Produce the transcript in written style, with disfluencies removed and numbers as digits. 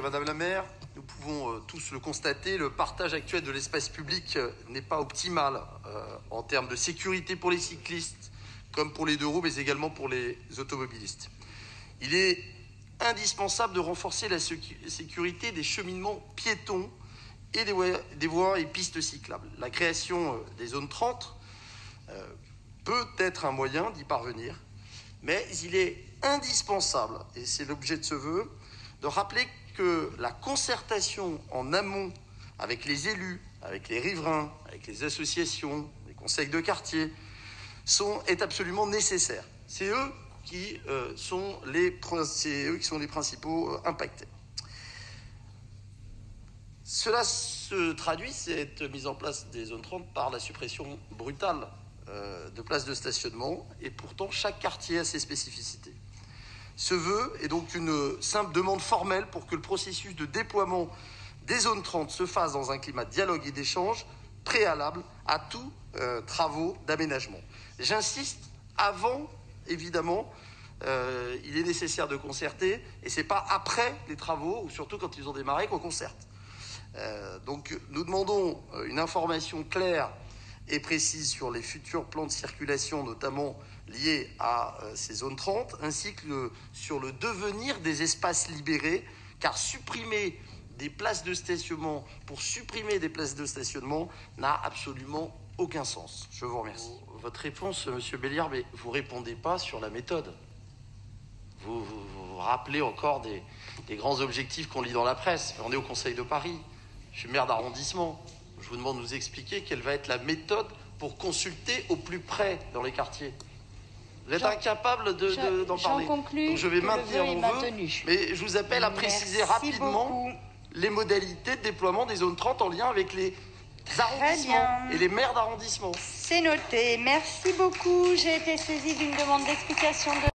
Madame la maire, nous pouvons tous le constater, le partage actuel de l'espace public n'est pas optimal en termes de sécurité pour les cyclistes, comme pour les deux roues, mais également pour les automobilistes. Il est indispensable de renforcer la sécurité des cheminements piétons et des voies et pistes cyclables. La création des zones 30 peut être un moyen d'y parvenir, mais il est indispensable, et c'est l'objet de ce vœu, de rappeler que la concertation en amont avec les élus, avec les riverains, avec les associations, les conseils de quartier, est absolument nécessaire. C'est eux qui sont les principaux impactés. Cela se traduit, cette mise en place des zones 30, par la suppression brutale de places de stationnement, et pourtant chaque quartier a ses spécificités. Ce vœu est donc une simple demande formelle pour que le processus de déploiement des zones 30 se fasse dans un climat de dialogue et d'échange préalable à tous travaux d'aménagement. J'insiste, avant, évidemment, il est nécessaire de concerter, et ce n'est pas après les travaux, ou surtout quand ils ont démarré, qu'on concerte. Donc nous demandons une information claire et précise sur les futurs plans de circulation, notamment liés à ces zones 30, ainsi que sur le devenir des espaces libérés, car supprimer des places de stationnement pour supprimer des places de stationnement n'a absolument aucun sens. Je vous remercie. Votre réponse, Monsieur Béliard, mais vous ne répondez pas sur la méthode. Vous rappelez encore des grands objectifs qu'on lit dans la presse. On est au Conseil de Paris. Je suis maire d'arrondissement. Je vous demande de nous expliquer quelle va être la méthode pour consulter au plus près dans les quartiers. Vous êtes incapable d'en parler. Donc je vais maintenir mon vœu, mais je vous appelle à préciser rapidement les modalités de déploiement des zones 30 en lien avec les arrondissements et les maires d'arrondissement. C'est noté. Merci beaucoup. J'ai été saisie d'une demande d'explication de